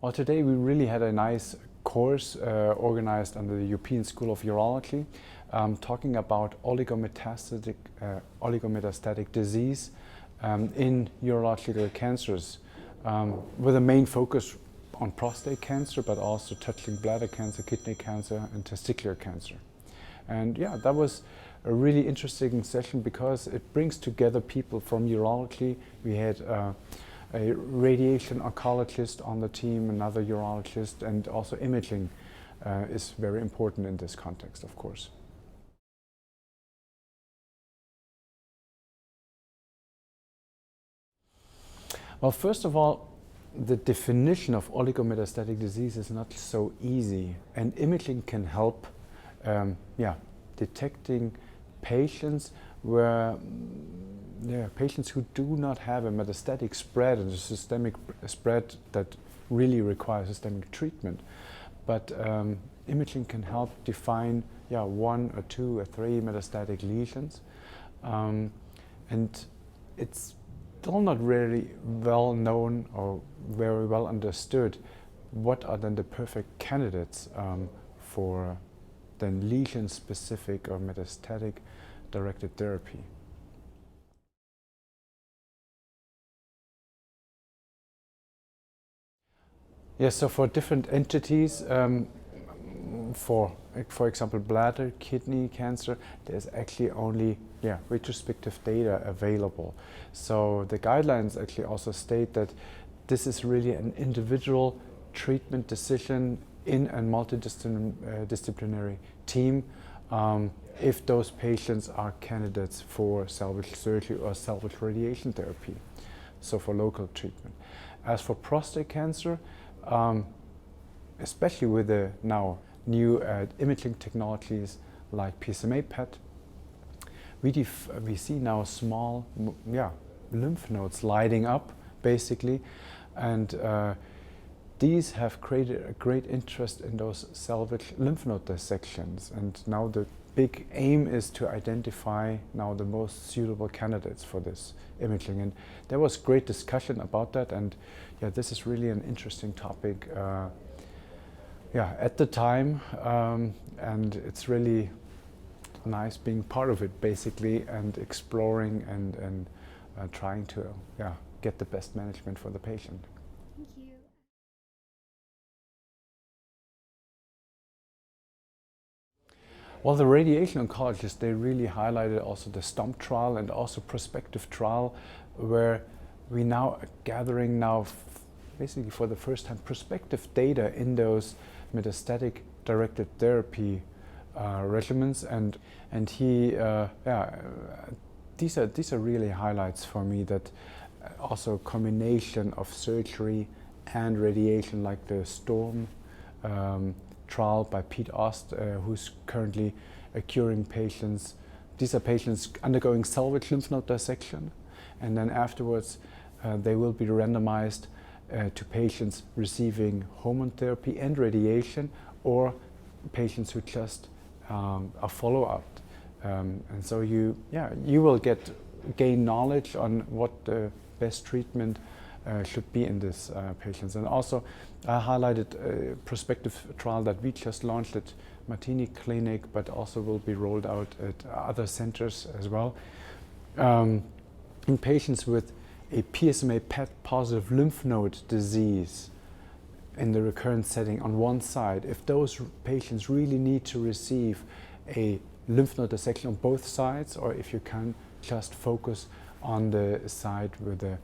Well, today we really had a nice course organized under the European School of Urology, talking about oligometastatic disease in urological cancers, with a main focus on prostate cancer, but also touching bladder cancer, kidney cancer, and testicular cancer. And yeah, that was a really interesting session because it brings together people from urology. We had a radiation oncologist on the team, another urologist, and also imaging is very important in this context, of course. Well, first of all, the definition of oligometastatic disease is not so easy, and imaging can help detecting patients where patients who do not have a metastatic spread and a systemic spread that really requires systemic treatment. But imaging can help define one or two or three metastatic lesions, and it's still not really well known or very well understood what are then the perfect candidates for then lesion-specific or metastatic directed therapy. Yes, so for different entities, for example, bladder, kidney cancer, there's actually only retrospective data available. So the guidelines actually also state that this is really an individual treatment decision in a multidisciplinary team if those patients are candidates for salvage surgery or salvage radiation therapy, so for local treatment. As for prostate cancer, especially with the now new imaging technologies like PSMA PET, we see now small lymph nodes lighting up basically, and these have created a great interest in those salvage lymph node dissections, and now the big aim is to identify now the most suitable candidates for this imaging. And there was great discussion about that, and this is really an interesting topic at the time, and it's really nice being part of it basically, and exploring and trying to get the best management for the patient. Thank you. Well, the radiation oncologists, they really highlighted also the STOMP trial and also prospective trial, where we now are gathering now basically for the first time prospective data in those metastatic directed therapy regimens, and these are really highlights for me, that also combination of surgery and radiation, like the STORM trial by Pete Ost, who's currently curing patients. These are patients undergoing salvage lymph node dissection, and then afterwards they will be randomized to patients receiving hormone therapy and radiation, or patients who just are follow-up. And so you will gain knowledge on what the best treatment should be in these patients. And also I highlighted a prospective trial that we just launched at Martini Clinic, but also will be rolled out at other centers as well, in patients with a PSMA PET positive lymph node disease in the recurrent setting on one side. If those patients really need to receive a lymph node dissection on both sides, or if you can just focus on the side with a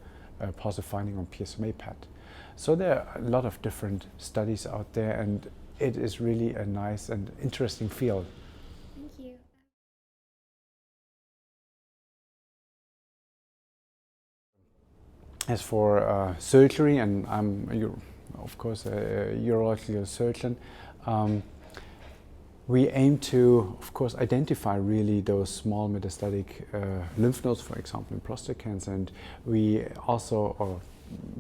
positive finding on PSMA PET. So there are a lot of different studies out there, and it is really a nice and interesting field. Thank you. As for surgery, and I'm of course a urological surgeon, we aim to, of course, identify really those small metastatic lymph nodes, for example, in prostate cancer. And we also,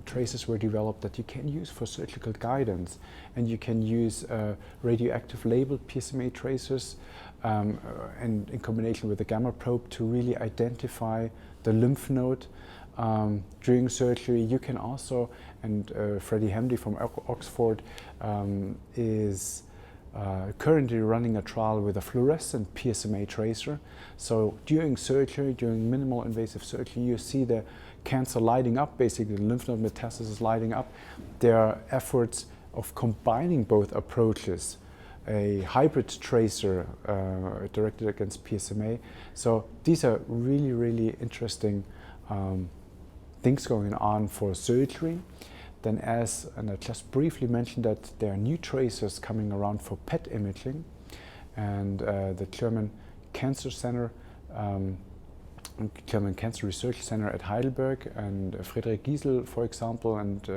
traces were developed that you can use for surgical guidance, and you can use radioactive labeled PSMA tracers and in combination with a gamma probe to really identify the lymph node during surgery. You can also, and Freddie Hamdi from Oxford is currently running a trial with a fluorescent PSMA tracer. So during surgery, during minimal invasive surgery, you see the cancer lighting up, basically the lymph node metastasis lighting up. There are efforts of combining both approaches, a hybrid tracer directed against PSMA. So these are really, really interesting things going on for surgery. Then and I just briefly mentioned that there are new tracers coming around for PET imaging, and the German Cancer Center, German Cancer Research Center at Heidelberg, and Friedrich Giesel, for example, and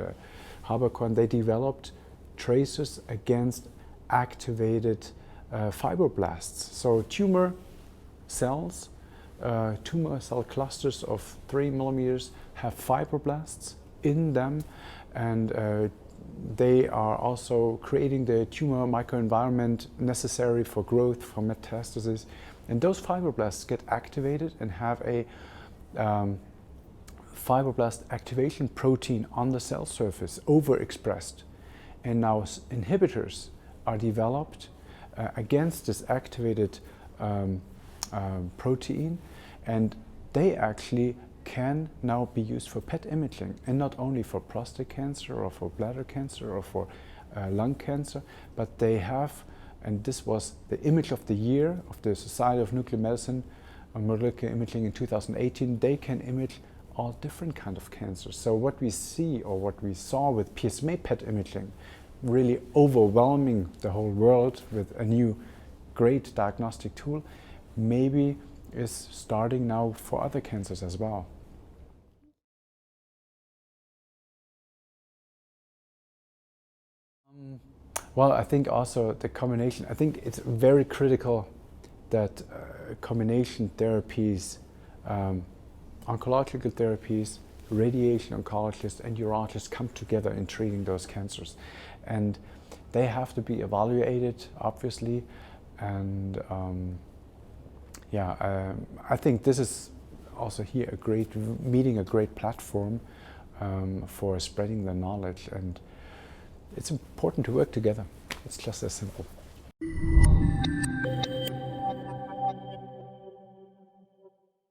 Haberkorn, they developed tracers against activated fibroblasts. So tumor cells, tumor cell clusters of 3 millimeters have fibroblasts in them, and they are also creating the tumor microenvironment necessary for growth, for metastasis. And those fibroblasts get activated and have a fibroblast activation protein on the cell surface overexpressed. And now inhibitors are developed against this activated protein, and they actually can now be used for PET imaging, and not only for prostate cancer or for bladder cancer or for lung cancer, but they have, and this was the image of the year of the Society of Nuclear Medicine on molecular imaging in 2018, they can image all different kinds of cancers. So what we see, or what we saw with PSMA PET imaging, really overwhelming the whole world with a new great diagnostic tool, maybe is starting now for other cancers as well. Well, I think also the combination, I think it's very critical that combination therapies, oncological therapies, radiation oncologists and urologists come together in treating those cancers. And they have to be evaluated, obviously, and I think this is also here a great meeting, a great platform for spreading the knowledge, and it's important to work together. It's just as simple.